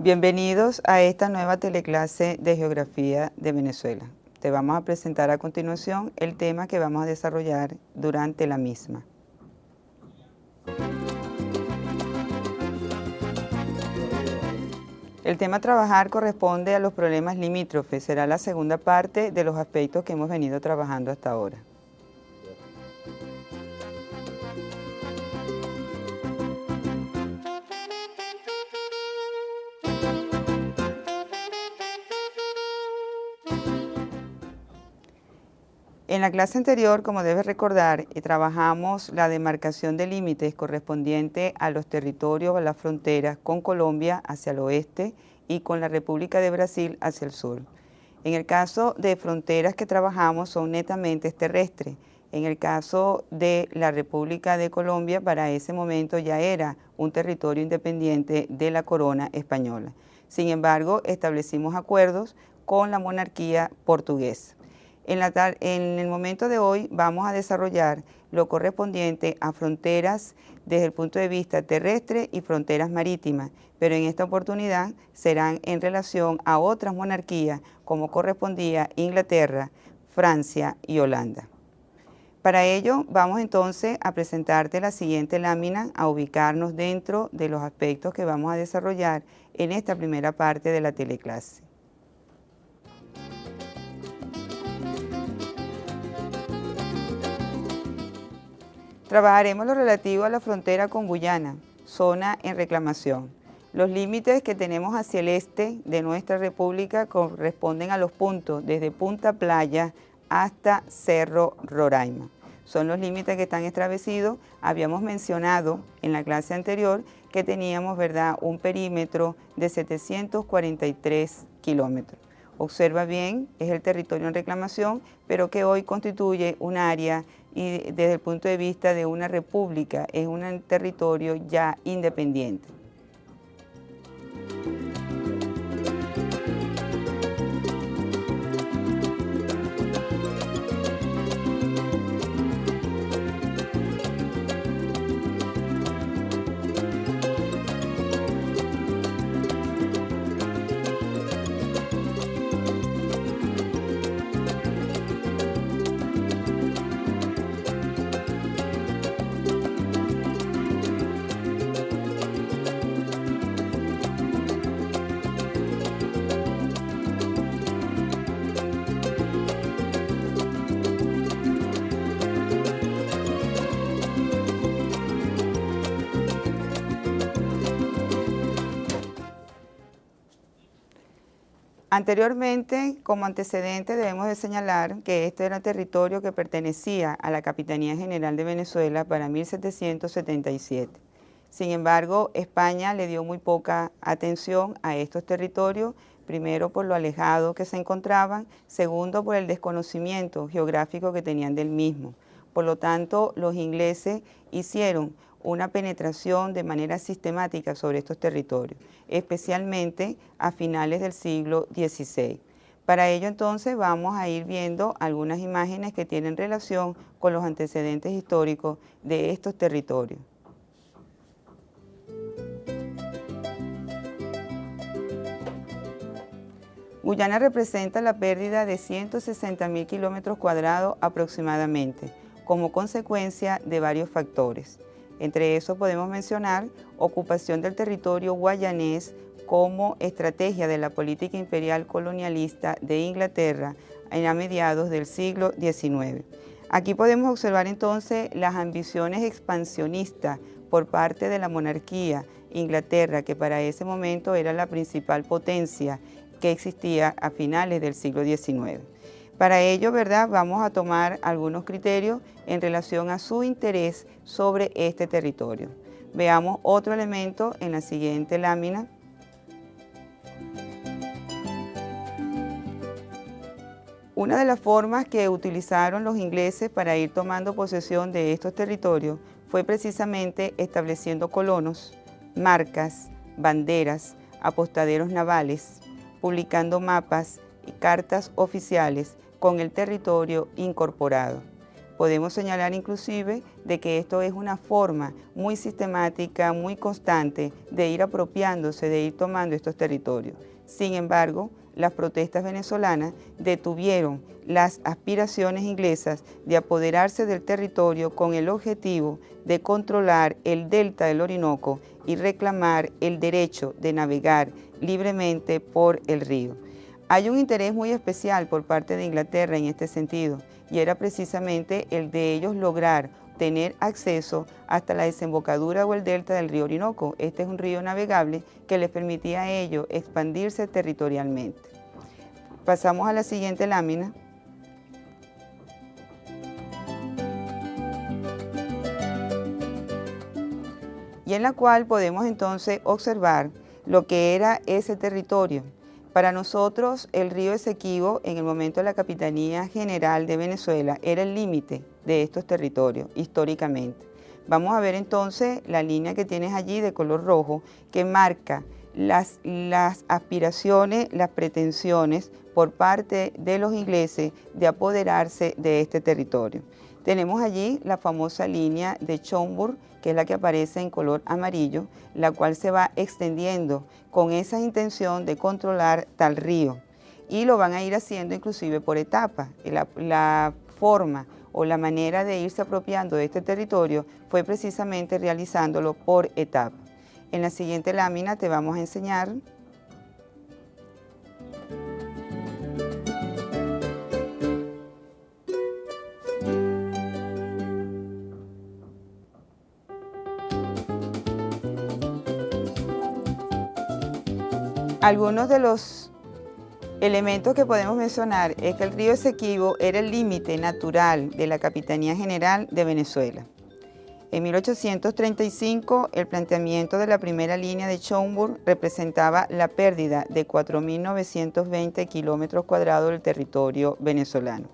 Bienvenidos a esta nueva teleclase de Geografía de Venezuela. Te vamos a presentar a continuación el tema que vamos a desarrollar durante la misma. El tema a trabajar corresponde a los problemas limítrofes. Será la segunda parte de los aspectos que hemos venido trabajando hasta ahora. En la clase anterior, como debes recordar, trabajamos la demarcación de límites correspondiente a los territorios o las fronteras con Colombia hacia el oeste y con la República de Brasil hacia el sur. En el caso de fronteras que trabajamos son netamente terrestres. En el caso de la República de Colombia, para ese momento ya era un territorio independiente de la corona española. Sin embargo, establecimos acuerdos con la monarquía portuguesa. En el momento de hoy vamos a desarrollar lo correspondiente a fronteras desde el punto de vista terrestre y fronteras marítimas, pero en esta oportunidad serán en relación a otras monarquías como correspondía Inglaterra, Francia y Holanda. Para ello vamos entonces a presentarte la siguiente lámina, a ubicarnos dentro de los aspectos que vamos a desarrollar en esta primera parte de la teleclase. Trabajaremos lo relativo a la frontera con Guyana, zona en reclamación. Los límites que tenemos hacia el este de nuestra república corresponden a los puntos desde Punta Playa hasta Cerro Roraima. Son los límites que están establecidos. Habíamos mencionado en la clase anterior que teníamos, ¿verdad?, un perímetro de 743 kilómetros. Observa bien, es el territorio en reclamación, pero que hoy constituye un área y desde el punto de vista de una república, es un territorio ya independiente. Anteriormente, como antecedente, debemos de señalar que este era territorio que pertenecía a la Capitanía General de Venezuela para 1777. Sin embargo, España le dio muy poca atención a estos territorios, primero por lo alejado que se encontraban, segundo por el desconocimiento geográfico que tenían del mismo. Por lo tanto, los ingleses hicieron una penetración de manera sistemática sobre estos territorios, especialmente a finales del siglo XVI. Para ello entonces vamos a ir viendo algunas imágenes que tienen relación con los antecedentes históricos de estos territorios. Guyana representa la pérdida de 160.000 kilómetros cuadrados aproximadamente, como consecuencia de varios factores. Entre esos podemos mencionar ocupación del territorio guayanés como estrategia de la política imperial colonialista de Inglaterra a mediados del siglo XIX. Aquí podemos observar entonces las ambiciones expansionistas por parte de la monarquía Inglaterra, que para ese momento era la principal potencia que existía a finales del siglo XIX. Para ello, ¿verdad?, vamos a tomar algunos criterios en relación a su interés sobre este territorio. Veamos otro elemento en la siguiente lámina. Una de las formas que utilizaron los ingleses para ir tomando posesión de estos territorios fue precisamente estableciendo colonos, marcas, banderas, apostaderos navales, publicando mapas y cartas oficiales con el territorio incorporado. Podemos señalar inclusive de que esto es una forma muy sistemática, muy constante de ir apropiándose, de ir tomando estos territorios. Sin embargo, las protestas venezolanas detuvieron las aspiraciones inglesas de apoderarse del territorio con el objetivo de controlar el delta del Orinoco y reclamar el derecho de navegar libremente por el río. Hay un interés muy especial por parte de Inglaterra en este sentido, y era precisamente el de ellos lograr tener acceso hasta la desembocadura o el delta del río Orinoco. Este es un río navegable que les permitía a ellos expandirse territorialmente. Pasamos a la siguiente lámina. Y en la cual podemos entonces observar lo que era ese territorio. Para nosotros, el río Esequibo, en el momento de la Capitanía General de Venezuela, era el límite de estos territorios, históricamente. Vamos a ver entonces la línea que tienes allí de color rojo, que marca las aspiraciones, las pretensiones por parte de los ingleses de apoderarse de este territorio. Tenemos allí la famosa línea de Schomburg, que es la que aparece en color amarillo, la cual se va extendiendo con esa intención de controlar tal río. Y lo van a ir haciendo inclusive por etapas. La forma o la manera de irse apropiando de este territorio fue precisamente realizándolo por etapas. En la siguiente lámina te vamos a enseñar algunos de los elementos que podemos mencionar. Es que el río Esequibo era el límite natural de la Capitanía General de Venezuela. En 1835, el planteamiento de la primera línea de Schomburg representaba la pérdida de 4.920 kilómetros cuadrados del territorio venezolano.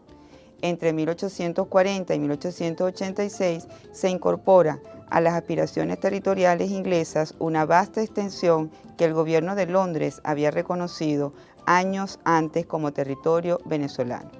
Entre 1840 y 1886 se incorpora a las aspiraciones territoriales inglesas una vasta extensión que el gobierno de Londres había reconocido años antes como territorio venezolano.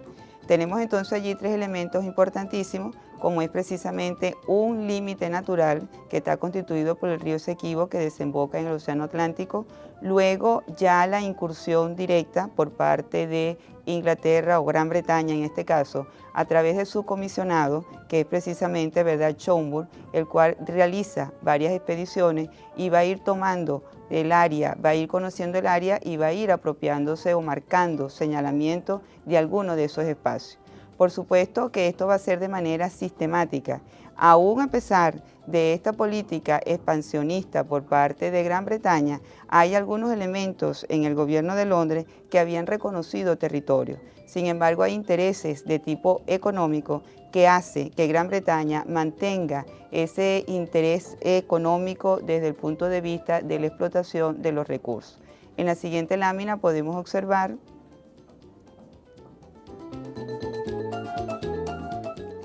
Tenemos entonces allí tres elementos importantísimos, como es precisamente un límite natural que está constituido por el río Esequibo, que desemboca en el Océano Atlántico, luego ya la incursión directa por parte de Inglaterra o Gran Bretaña en este caso, a través de su comisionado, que es precisamente, ¿verdad?, Schomburg, el cual realiza varias expediciones y va a ir tomando el área, va a ir conociendo el área y va a ir apropiándose o marcando señalamientos de alguno de esos espacios. Por supuesto que esto va a ser de manera sistemática. Aún a pesar de esta política expansionista por parte de Gran Bretaña, hay algunos elementos en el gobierno de Londres que habían reconocido territorio. Sin embargo, hay intereses de tipo económico que hace que Gran Bretaña mantenga ese interés económico desde el punto de vista de la explotación de los recursos. En la siguiente lámina podemos observar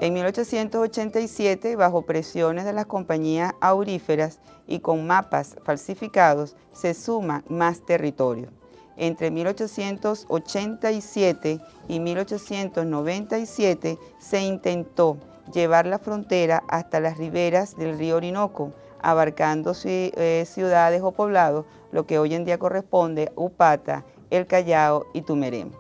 en 1887, bajo presiones de las compañías auríferas y con mapas falsificados, se suman más territorios. Entre 1887 y 1897 se intentó llevar la frontera hasta las riberas del río Orinoco, abarcando ciudades o poblados, lo que hoy en día corresponde a Upata, El Callao y Tumeremo.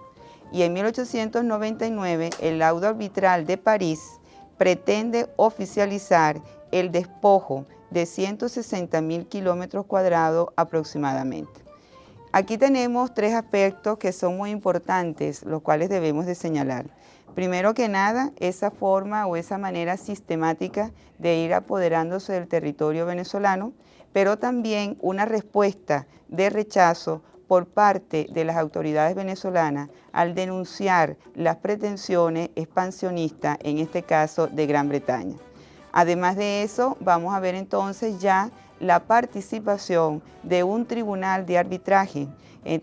Y en 1899 el laudo arbitral de París pretende oficializar el despojo de 160.000 kilómetros cuadrados aproximadamente. Aquí tenemos tres aspectos que son muy importantes, los cuales debemos de señalar. Primero que nada, esa forma o esa manera sistemática de ir apoderándose del territorio venezolano, pero también una respuesta de rechazo por parte de las autoridades venezolanas al denunciar las pretensiones expansionistas, en este caso de Gran Bretaña. Además de eso, vamos a ver entonces ya la participación de un tribunal de arbitraje,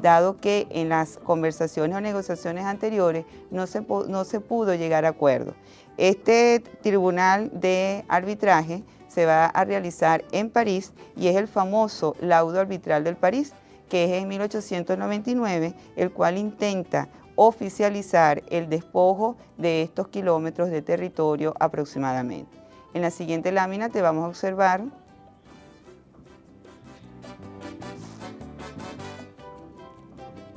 dado que en las conversaciones o negociaciones anteriores no se pudo llegar a acuerdo. Este tribunal de arbitraje se va a realizar en París y es el famoso laudo arbitral del París, que es en 1899, el cual intenta oficializar el despojo de estos kilómetros de territorio aproximadamente. En la siguiente lámina te vamos a observar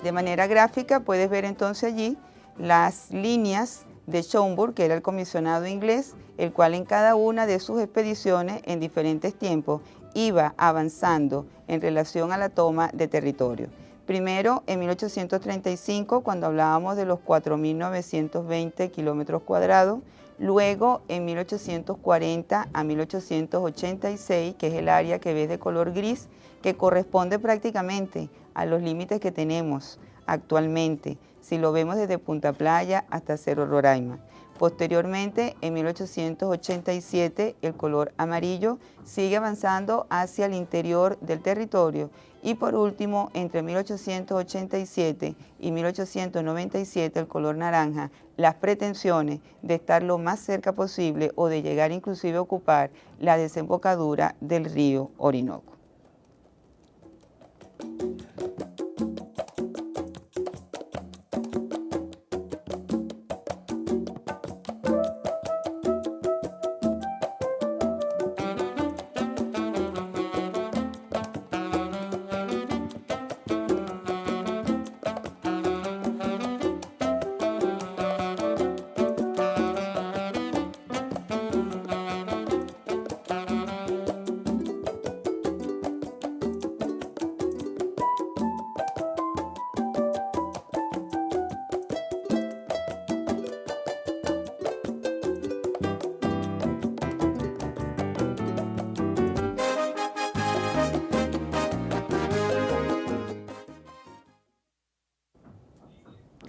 de manera gráfica, puedes ver entonces allí las líneas de Schomburgk, que era el comisionado inglés, el cual en cada una de sus expediciones en diferentes tiempos iba avanzando en relación a la toma de territorio. Primero, en 1835, cuando hablábamos de los 4.920 kilómetros cuadrados, luego en 1840 a 1886, que es el área que ves de color gris, que corresponde prácticamente a los límites que tenemos actualmente, si lo vemos desde Punta Playa hasta Cerro Roraima. Posteriormente, en 1887, el color amarillo sigue avanzando hacia el interior del territorio y por último, entre 1887 y 1897, el color naranja, las pretensiones de estar lo más cerca posible o de llegar inclusive a ocupar la desembocadura del río Orinoco.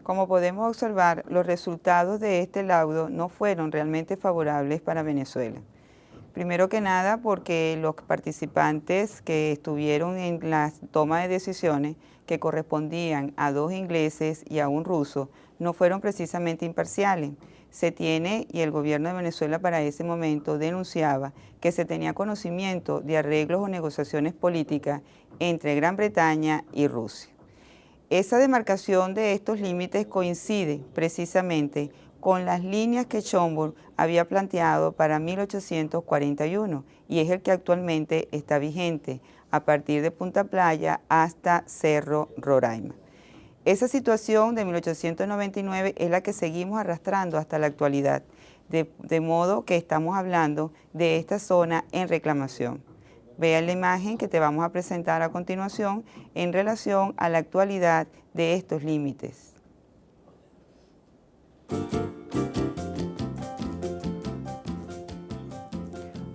Como podemos observar, los resultados de este laudo no fueron realmente favorables para Venezuela. Primero que nada porque los participantes que estuvieron en la toma de decisiones, que correspondían a 2 ingleses y a 1 ruso, no fueron precisamente imparciales. Se tiene, y el gobierno de Venezuela para ese momento denunciaba que se tenía conocimiento de arreglos o negociaciones políticas entre Gran Bretaña y Rusia. Esa demarcación de estos límites coincide precisamente con las líneas que Schomburgk había planteado para 1841 y es el que actualmente está vigente a partir de Punta Playa hasta Cerro Roraima. Esa situación de 1899 es la que seguimos arrastrando hasta la actualidad, de modo que estamos hablando de esta zona en reclamación. Vea la imagen que te vamos a presentar a continuación en relación a la actualidad de estos límites.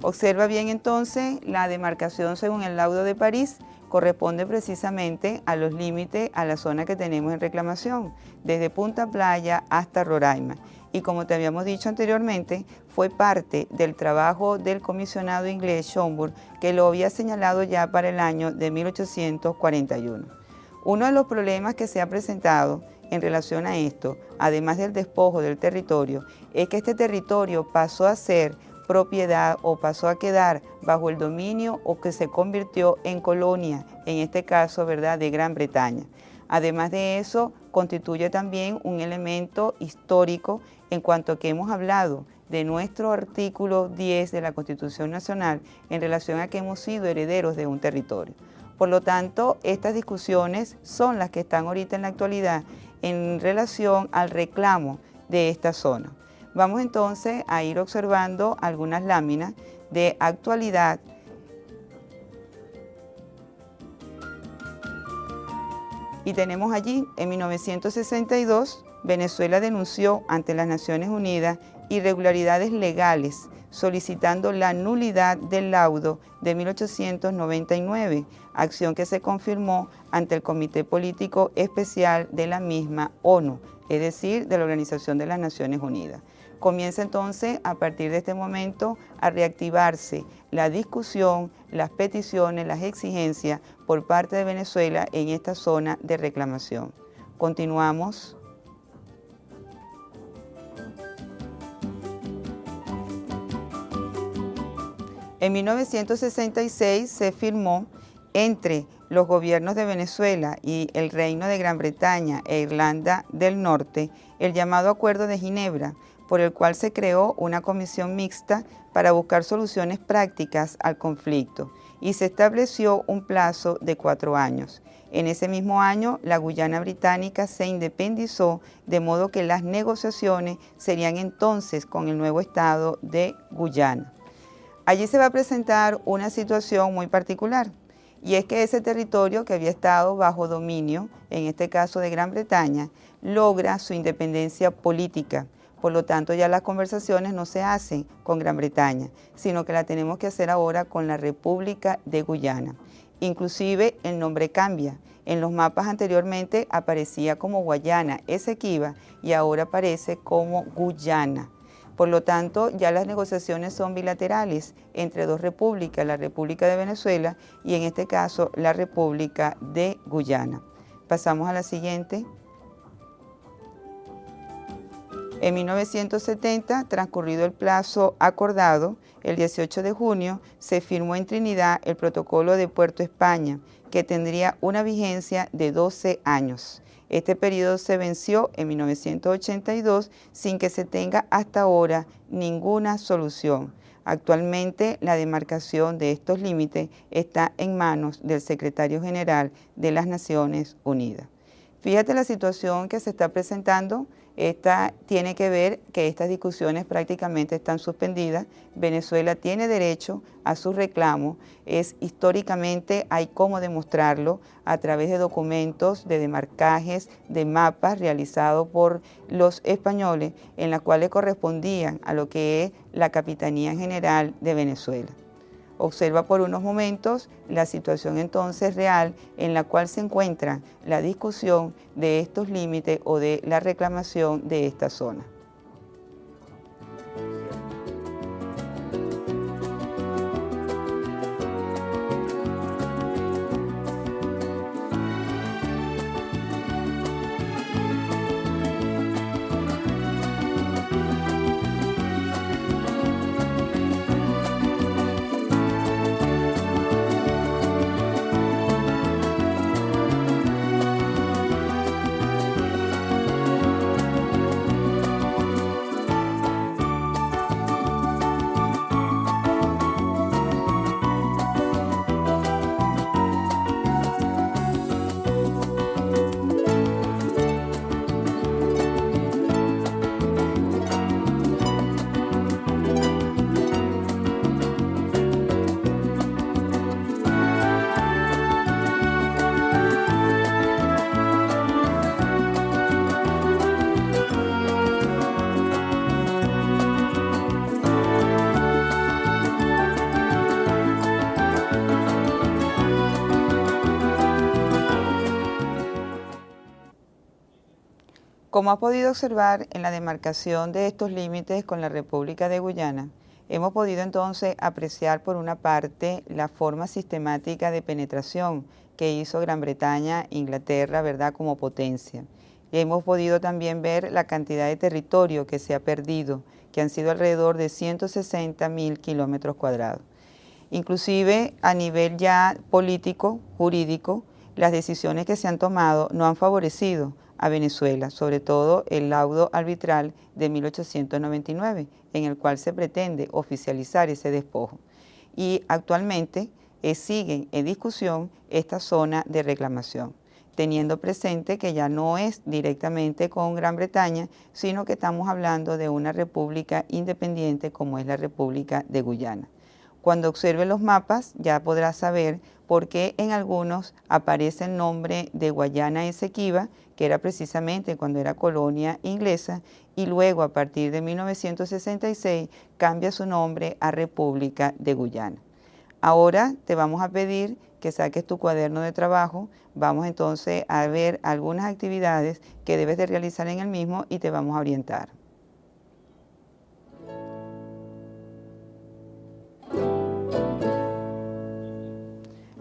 Observa bien entonces la demarcación según el laudo de París, corresponde precisamente a los límites, a la zona que tenemos en reclamación, desde Punta Playa hasta Roraima. Y como te habíamos dicho anteriormente, fue parte del trabajo del comisionado inglés Schomburgk, que lo había señalado ya para el año de 1841. Uno de los problemas que se ha presentado en relación a esto, además del despojo del territorio, es que este territorio pasó a ser propiedad o pasó a quedar bajo el dominio o que se convirtió en colonia, en este caso, ¿verdad?, de Gran Bretaña. Además de eso, constituye también un elemento histórico en cuanto a que hemos hablado de nuestro artículo 10 de la Constitución Nacional en relación a que hemos sido herederos de un territorio. Por lo tanto, estas discusiones son las que están ahorita en la actualidad en relación al reclamo de esta zona. Vamos entonces a ir observando algunas láminas de actualidad y tenemos allí, en 1962, Venezuela denunció ante las Naciones Unidas irregularidades legales, solicitando la nulidad del laudo de 1899, acción que se confirmó ante el Comité Político Especial de la misma ONU, es decir, de la Organización de las Naciones Unidas. Comienza entonces, a partir de este momento, a reactivarse la discusión, las peticiones, las exigencias por parte de Venezuela en esta zona de reclamación. Continuamos. En 1966 se firmó entre los gobiernos de Venezuela y el Reino de Gran Bretaña e Irlanda del Norte el llamado Acuerdo de Ginebra, por el cual se creó una comisión mixta para buscar soluciones prácticas al conflicto y se estableció un plazo de 4 años. En ese mismo año, la Guyana Británica se independizó, de modo que las negociaciones serían entonces con el nuevo estado de Guyana. Allí se va a presentar una situación muy particular, y es que ese territorio que había estado bajo dominio, en este caso de Gran Bretaña, logra su independencia política. Por lo tanto, ya las conversaciones no se hacen con Gran Bretaña, sino que la tenemos que hacer ahora con la República de Guyana. Inclusive el nombre cambia. En los mapas anteriormente aparecía como Guayana Esequiba y ahora aparece como Guyana. Por lo tanto, ya las negociaciones son bilaterales entre dos repúblicas, la República de Venezuela y en este caso la República de Guyana. Pasamos a la siguiente. En 1970, transcurrido el plazo acordado, el 18 de junio se firmó en Trinidad el Protocolo de Puerto España, que tendría una vigencia de 12 años. Este periodo se venció en 1982 sin que se tenga hasta ahora ninguna solución. Actualmente, la demarcación de estos límites está en manos del Secretario General de las Naciones Unidas. Fíjate la situación que se está presentando. Esta tiene que ver que estas discusiones prácticamente están suspendidas. Venezuela tiene derecho a sus reclamos. Históricamente hay cómo demostrarlo a través de documentos, de demarcajes, de mapas realizados por los españoles, en las cuales correspondían a lo que es la Capitanía General de Venezuela. Observa por unos momentos la situación entonces real en la cual se encuentra la discusión de estos límites o de la reclamación de esta zona. Como has podido observar en la demarcación de estos límites con la República de Guyana, hemos podido entonces apreciar por una parte la forma sistemática de penetración que hizo Gran Bretaña, Inglaterra, ¿verdad?, como potencia. Hemos podido también ver la cantidad de territorio que se ha perdido, que han sido alrededor de 160.000 kilómetros cuadrados. Inclusive a nivel ya político, jurídico, las decisiones que se han tomado no han favorecido a Venezuela, sobre todo el laudo arbitral de 1899, en el cual se pretende oficializar ese despojo. Y actualmente siguen en discusión esta zona de reclamación, teniendo presente que ya no es directamente con Gran Bretaña, sino que estamos hablando de una república independiente como es la República de Guyana. Cuando observe los mapas ya podrá saber por qué en algunos aparece el nombre de Guayana Esequiba, que era precisamente cuando era colonia inglesa, y luego a partir de 1966 cambia su nombre a República de Guyana. Ahora te vamos a pedir que saques tu cuaderno de trabajo. Vamos entonces a ver algunas actividades que debes de realizar en el mismo y te vamos a orientar.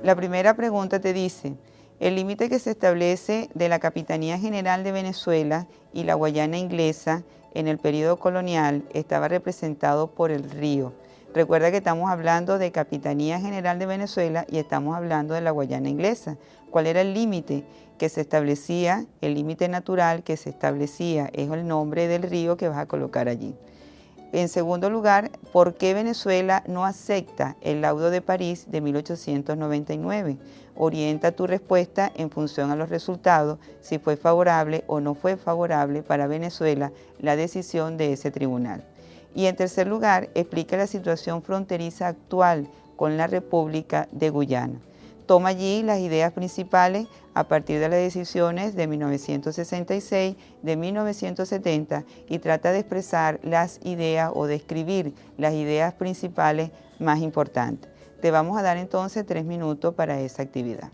La primera pregunta te dice, el límite que se establece de la Capitanía General de Venezuela y la Guayana Inglesa en el periodo colonial estaba representado por el río. Recuerda que estamos hablando de Capitanía General de Venezuela y estamos hablando de la Guayana Inglesa. ¿Cuál era el límite que se establecía? El límite natural que se establecía es el nombre del río que vas a colocar allí. En segundo lugar, ¿por qué Venezuela no acepta el laudo de París de 1899? Orienta tu respuesta en función a los resultados, si fue favorable o no fue favorable para Venezuela la decisión de ese tribunal. Y en tercer lugar, explica la situación fronteriza actual con la República de Guyana. Toma allí las ideas principales a partir de las decisiones de 1966, de 1970 y trata de expresar las ideas o de escribir las ideas principales más importantes. Te vamos a dar entonces 3 minutos para esa actividad.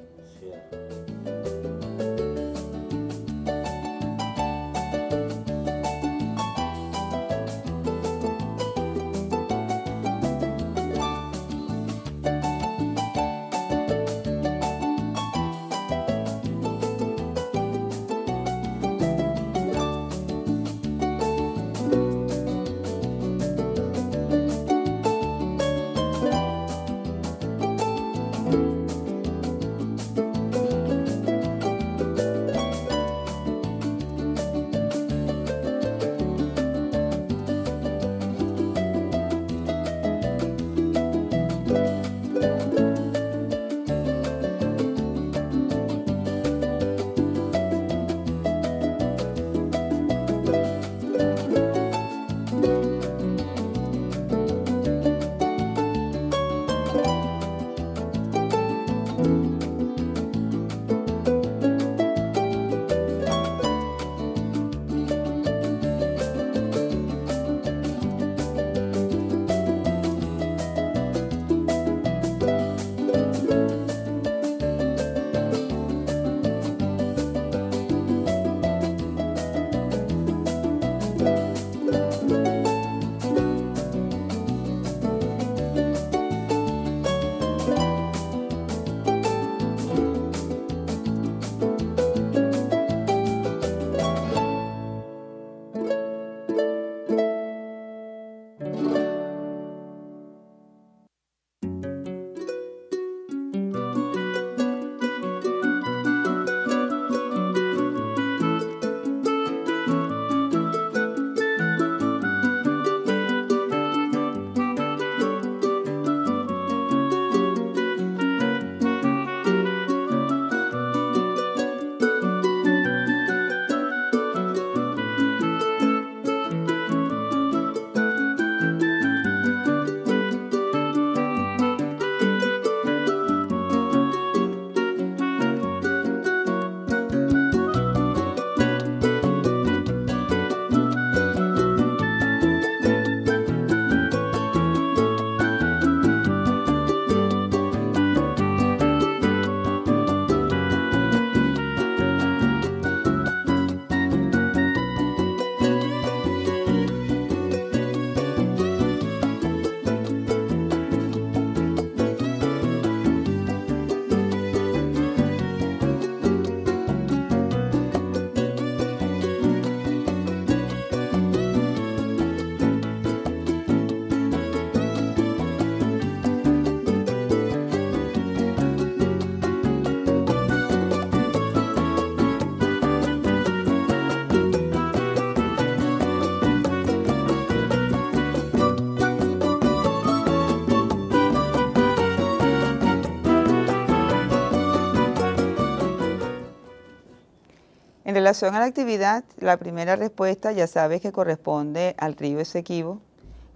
En relación a la actividad, la primera respuesta ya sabes que corresponde al río Esequibo.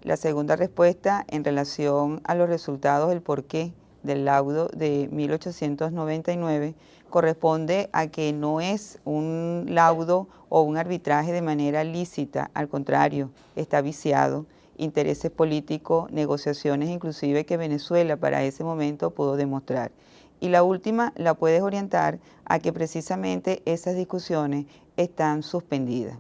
La segunda respuesta en relación a los resultados del porqué del laudo de 1899 corresponde a que no es un laudo o un arbitraje de manera lícita, al contrario, está viciado, intereses políticos, negociaciones inclusive que Venezuela para ese momento pudo demostrar. Y la última la puedes orientar a que precisamente esas discusiones están suspendidas.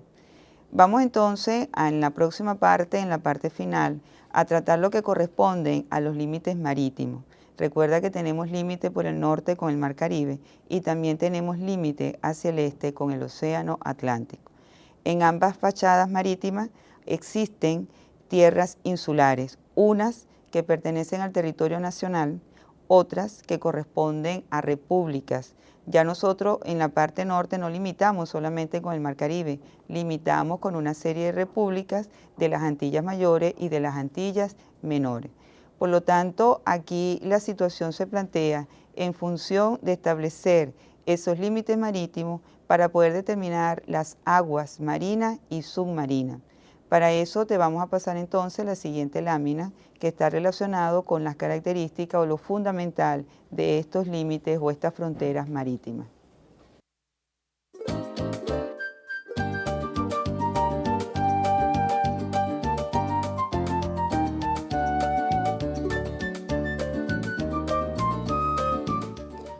Vamos entonces en la próxima parte, en la parte final, a tratar lo que corresponde a los límites marítimos. Recuerda que tenemos límite por el norte con el Mar Caribe y también tenemos límite hacia el este con el Océano Atlántico. En ambas fachadas marítimas existen tierras insulares, unas que pertenecen al territorio nacional, otras que corresponden a repúblicas. Ya nosotros en la parte norte no limitamos solamente con el Mar Caribe, limitamos con una serie de repúblicas de las Antillas Mayores y de las Antillas Menores. Por lo tanto, aquí la situación se plantea en función de establecer esos límites marítimos para poder determinar las aguas marinas y submarinas. Para eso te vamos a pasar entonces la siguiente lámina que está relacionado con las características o lo fundamental de estos límites o estas fronteras marítimas.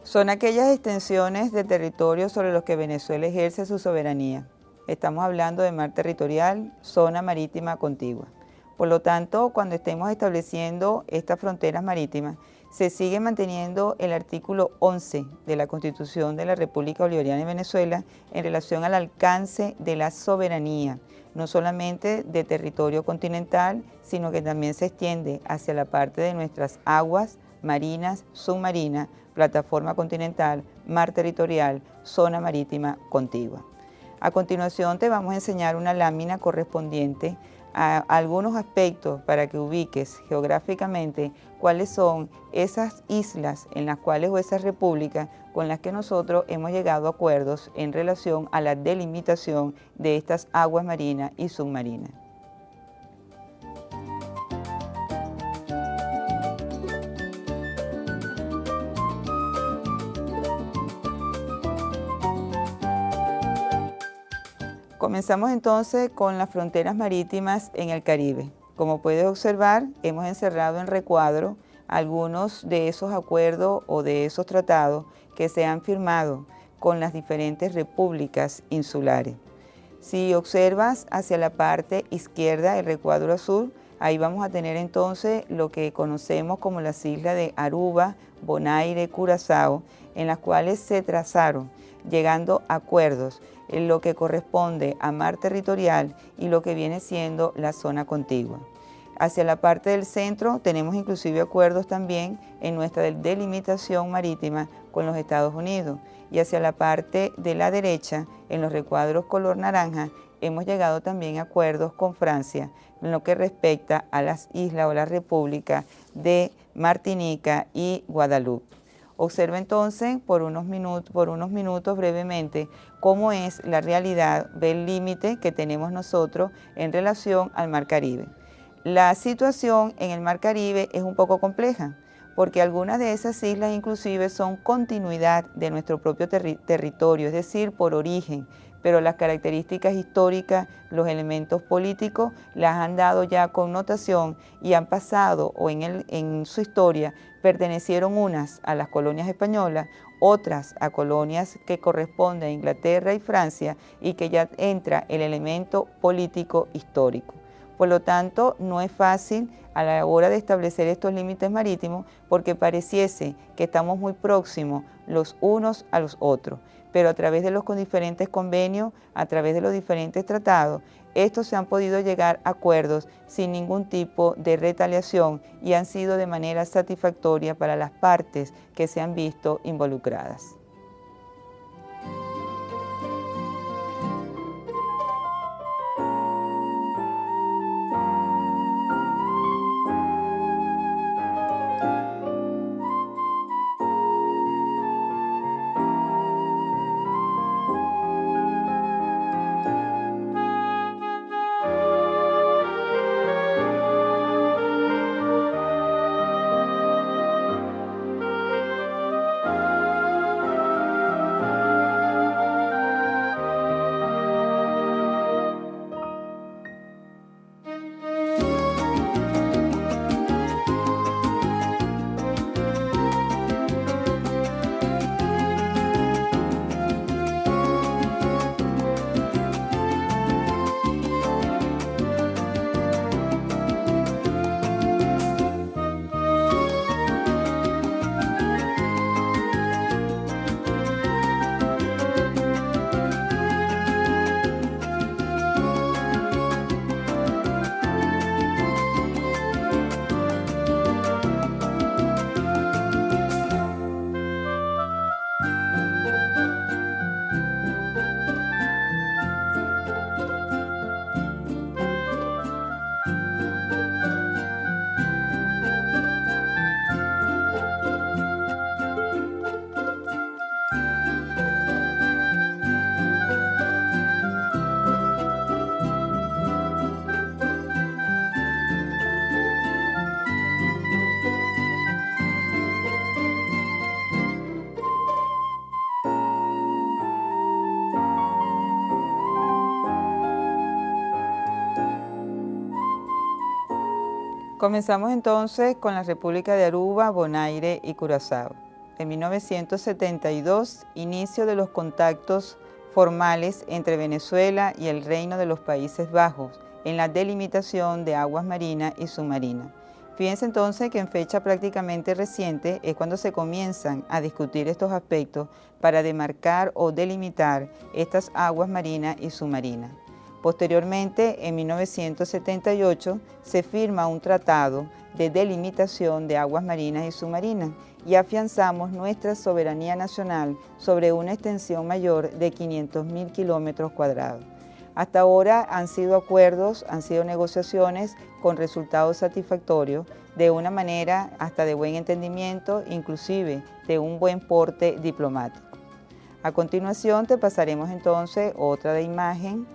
Son aquellas extensiones de territorio sobre los que Venezuela ejerce su soberanía. Estamos hablando de mar territorial, zona marítima contigua. Por lo tanto, cuando estemos estableciendo estas fronteras marítimas, se sigue manteniendo el artículo 11 de la Constitución de la República Bolivariana de Venezuela en relación al alcance de la soberanía, no solamente de territorio continental, sino que también se extiende hacia la parte de nuestras aguas marinas, submarinas, plataforma continental, mar territorial, zona marítima contigua. A continuación te vamos a enseñar una lámina correspondiente a algunos aspectos para que ubiques geográficamente cuáles son esas islas en las cuales o esas repúblicas con las que nosotros hemos llegado a acuerdos en relación a la delimitación de estas aguas marinas y submarinas. Comenzamos entonces con las fronteras marítimas en el Caribe. Como puedes observar, hemos encerrado en recuadro algunos de esos acuerdos o de esos tratados que se han firmado con las diferentes repúblicas insulares. Si observas hacia la parte izquierda el recuadro azul, ahí vamos a tener entonces lo que conocemos como las islas de Aruba, Bonaire, Curazao, en las cuales se trazaron, llegando a acuerdos en lo que corresponde a mar territorial y lo que viene siendo la zona contigua. Hacia la parte del centro tenemos inclusive acuerdos también en nuestra delimitación marítima con los Estados Unidos, y hacia la parte de la derecha, en los recuadros color naranja, hemos llegado también a acuerdos con Francia en lo que respecta a las islas o la república de Martinica y Guadalupe. Observa entonces por unos minutos brevemente cómo es la realidad del límite que tenemos nosotros en relación al Mar Caribe. La situación en el Mar Caribe es un poco compleja, porque algunas de esas islas inclusive son continuidad de nuestro propio territorio, es decir, por origen, pero las características históricas, los elementos políticos, las han dado ya connotación y han pasado, o en su historia, pertenecieron unas a las colonias españolas, otras a colonias que corresponden a Inglaterra y Francia, y que ya entra el elemento político histórico. Por lo tanto, no es fácil a la hora de establecer estos límites marítimos porque pareciese que estamos muy próximos los unos a los otros, pero a través de los diferentes convenios, a través de los diferentes tratados, estos se han podido llegar a acuerdos sin ningún tipo de retaliación y han sido de manera satisfactoria para las partes que se han visto involucradas. Comenzamos entonces con la República de Aruba, Bonaire y Curazao. En 1972, inicio de los contactos formales entre Venezuela y el Reino de los Países Bajos en la delimitación de aguas marinas y submarinas. Fíjense entonces que en fecha prácticamente reciente es cuando se comienzan a discutir estos aspectos para demarcar o delimitar estas aguas marinas y submarinas. Posteriormente, en 1978, se firma un tratado de delimitación de aguas marinas y submarinas y afianzamos nuestra soberanía nacional sobre una extensión mayor de 500.000 kilómetros cuadrados. Hasta ahora han sido acuerdos, han sido negociaciones con resultados satisfactorios, de una manera hasta de buen entendimiento, inclusive de un buen porte diplomático. A continuación te pasaremos entonces otra imagen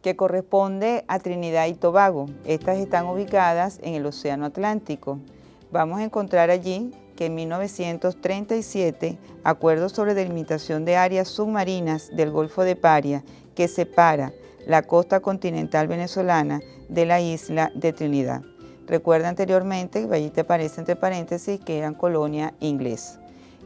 que corresponde a Trinidad y Tobago. Estas están ubicadas en el Océano Atlántico. Vamos a encontrar allí que en 1937, acuerdo sobre delimitación de áreas submarinas del Golfo de Paria que separa la costa continental venezolana de la isla de Trinidad. Recuerda anteriormente, allí te aparece entre paréntesis, que eran colonia inglesa.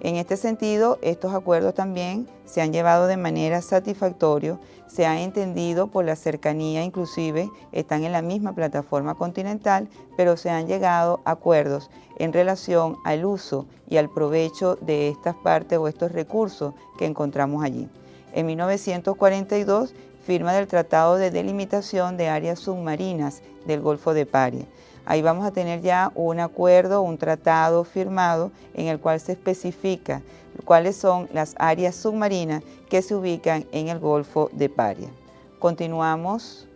En este sentido, estos acuerdos también se han llevado de manera satisfactoria, se ha entendido por la cercanía, inclusive están en la misma plataforma continental, pero se han llegado a acuerdos en relación al uso y al provecho de estas partes o estos recursos que encontramos allí. En 1942, firma del Tratado de Delimitación de Áreas Submarinas del Golfo de Paria. Ahí vamos a tener ya un acuerdo, un tratado firmado en el cual se especifica cuáles son las áreas submarinas que se ubican en el Golfo de Paria. Continuamos.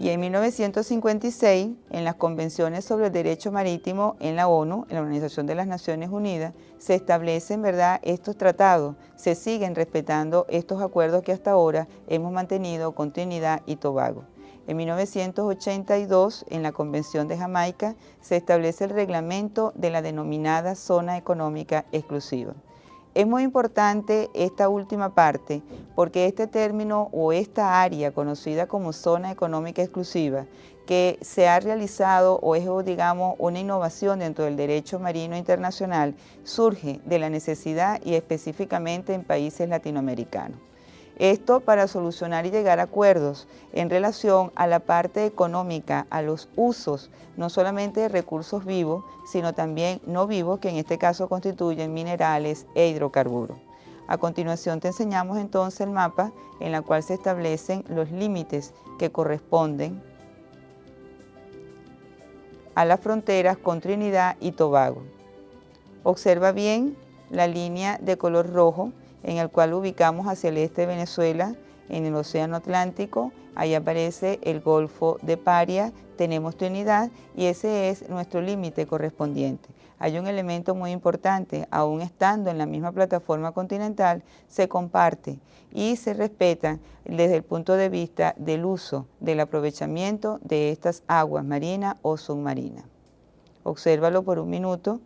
Y en 1956, en las Convenciones sobre el Derecho Marítimo en la ONU, en la Organización de las Naciones Unidas, se establecen, ¿verdad?, estos tratados, se siguen respetando estos acuerdos que hasta ahora hemos mantenido con Trinidad y Tobago. En 1982, en la Convención de Jamaica, se establece el reglamento de la denominada Zona Económica Exclusiva. Es muy importante esta última parte porque este término o esta área conocida como zona económica exclusiva que se ha realizado o es, digamos, una innovación dentro del derecho marino internacional surge de la necesidad y específicamente en países latinoamericanos. Esto para solucionar y llegar a acuerdos en relación a la parte económica, a los usos, no solamente de recursos vivos, sino también no vivos, que en este caso constituyen minerales e hidrocarburos. A continuación te enseñamos entonces el mapa en el cual se establecen los límites que corresponden a las fronteras con Trinidad y Tobago. Observa bien la línea de color rojo en el cual ubicamos hacia el este de Venezuela, en el Océano Atlántico. Ahí aparece el Golfo de Paria, tenemos Trinidad y ese es nuestro límite correspondiente. Hay un elemento muy importante, aún estando en la misma plataforma continental, se comparte y se respeta desde el punto de vista del uso, del aprovechamiento de estas aguas marinas o submarinas. Obsérvalo por un minuto.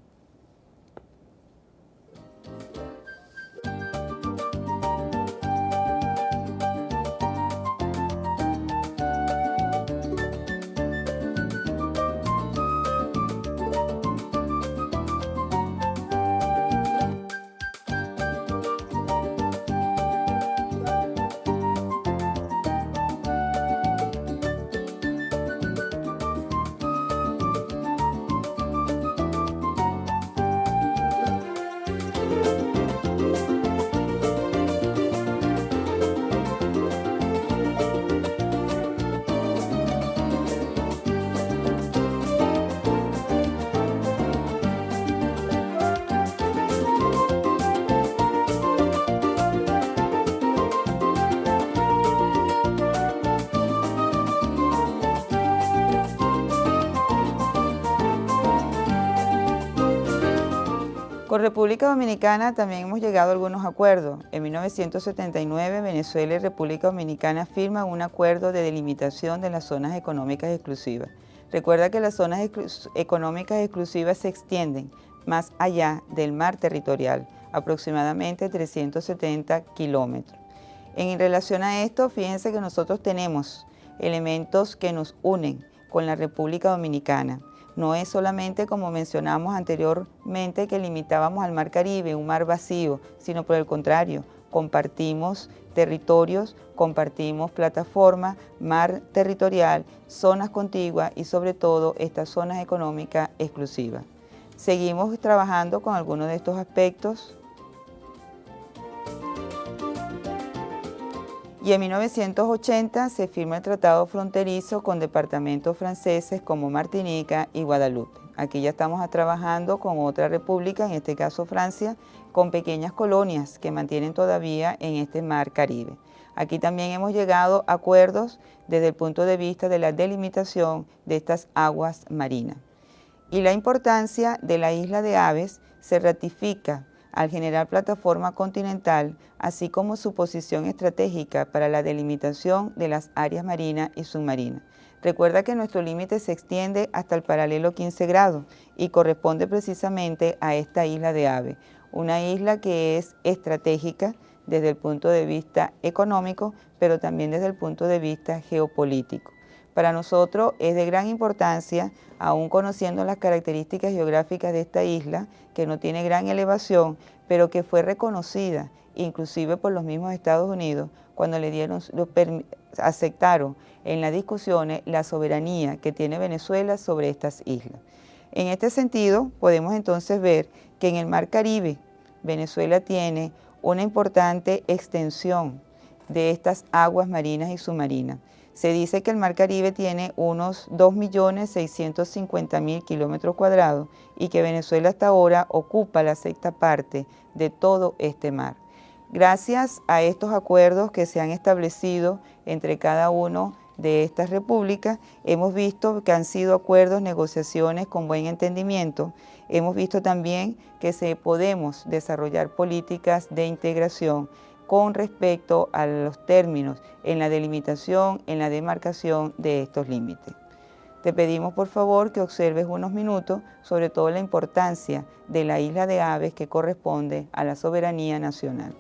Con República Dominicana también hemos llegado a algunos acuerdos. En 1979, Venezuela y República Dominicana firman un acuerdo de delimitación de las zonas económicas exclusivas. Recuerda que las zonas económicas exclusivas se extienden más allá del mar territorial, aproximadamente 370 kilómetros. En relación a esto, fíjense que nosotros tenemos elementos que nos unen con la República Dominicana. No es solamente, como mencionamos anteriormente, que limitábamos al Mar Caribe, un mar vacío, sino por el contrario, compartimos territorios, compartimos plataforma, mar territorial, zonas contiguas y sobre todo estas zonas económicas exclusivas. Seguimos trabajando con algunos de estos aspectos. Y en 1980 se firma el tratado fronterizo con departamentos franceses como Martinica y Guadalupe. Aquí ya estamos trabajando con otra república, en este caso Francia, con pequeñas colonias que mantienen todavía en este mar Caribe. Aquí también hemos llegado a acuerdos desde el punto de vista de la delimitación de estas aguas marinas. Y la importancia de la isla de Aves se ratifica al generar plataforma continental, así como su posición estratégica para la delimitación de las áreas marinas y submarinas. Recuerda que nuestro límite se extiende hasta el paralelo 15 grados y corresponde precisamente a esta isla de Aves, una isla que es estratégica desde el punto de vista económico, pero también desde el punto de vista geopolítico. Para nosotros es de gran importancia, aún conociendo las características geográficas de esta isla, que no tiene gran elevación, pero que fue reconocida inclusive por los mismos Estados Unidos cuando aceptaron en las discusiones la soberanía que tiene Venezuela sobre estas islas. En este sentido, podemos entonces ver que en el Mar Caribe, Venezuela tiene una importante extensión de estas aguas marinas y submarinas. Se dice que el Mar Caribe tiene unos 2.650.000 kilómetros cuadrados y que Venezuela hasta ahora ocupa la sexta parte de todo este mar. Gracias a estos acuerdos que se han establecido entre cada uno de estas repúblicas, hemos visto que han sido acuerdos, negociaciones con buen entendimiento. Hemos visto también que podemos desarrollar políticas de integración con respecto a los términos en la delimitación, en la demarcación de estos límites. Te pedimos por favor que observes unos minutos sobre todo la importancia de la isla de Aves que corresponde a la soberanía nacional.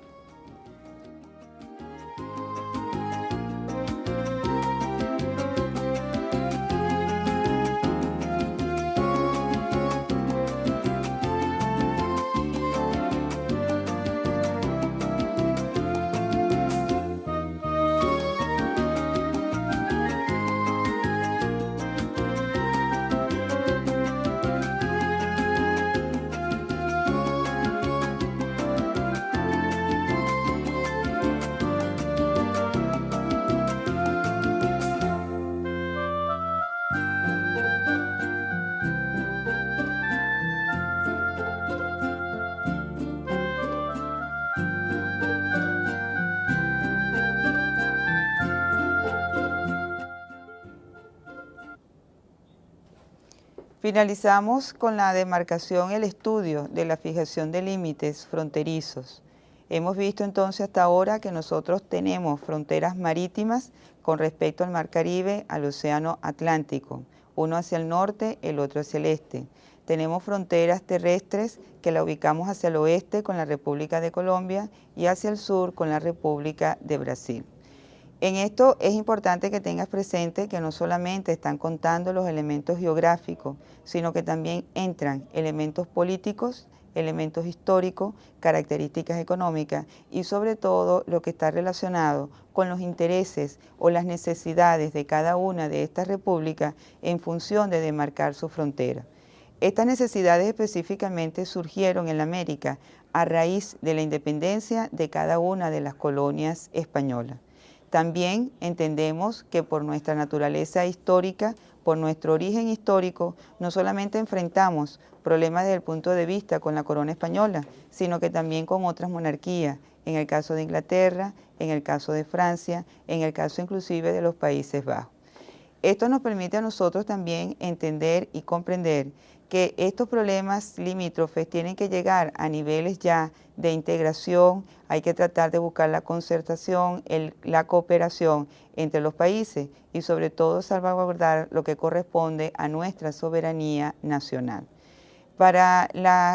Finalizamos con la demarcación, el estudio de la fijación de límites fronterizos. Hemos visto entonces hasta ahora que nosotros tenemos fronteras marítimas con respecto al Mar Caribe, al Océano Atlántico, uno hacia el norte, el otro hacia el este. Tenemos fronteras terrestres que la ubicamos hacia el oeste con la República de Colombia y hacia el sur con la República de Brasil. En esto es importante que tengas presente que no solamente están contando los elementos geográficos, sino que también entran elementos políticos, elementos históricos, características económicas y sobre todo lo que está relacionado con los intereses o las necesidades de cada una de estas repúblicas en función de demarcar su frontera. Estas necesidades específicamente surgieron en América a raíz de la independencia de cada una de las colonias españolas. También entendemos que por nuestra naturaleza histórica, por nuestro origen histórico, no solamente enfrentamos problemas desde el punto de vista con la corona española, sino que también con otras monarquías, en el caso de Inglaterra, en el caso de Francia, en el caso inclusive de los Países Bajos. Esto nos permite a nosotros también entender y comprender que estos problemas limítrofes tienen que llegar a niveles ya de integración, hay que tratar de buscar la concertación, la cooperación entre los países y sobre todo salvaguardar lo que corresponde a nuestra soberanía nacional. Para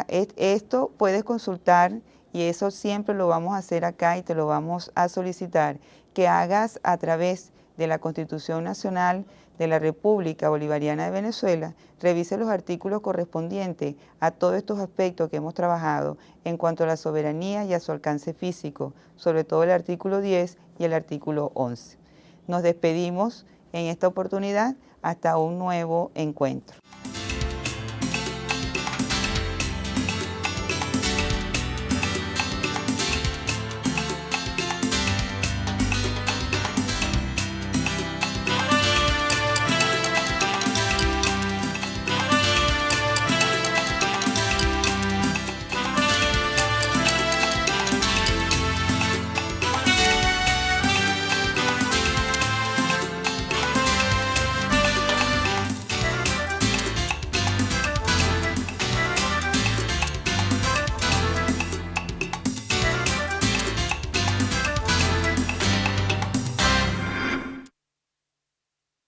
esto puedes consultar y eso siempre lo vamos a hacer acá y te lo vamos a solicitar, que hagas a través de la Constitución Nacional de la República Bolivariana de Venezuela, revise los artículos correspondientes a todos estos aspectos que hemos trabajado en cuanto a la soberanía y a su alcance físico, sobre todo el artículo 10 y el artículo 11. Nos despedimos en esta oportunidad hasta un nuevo encuentro.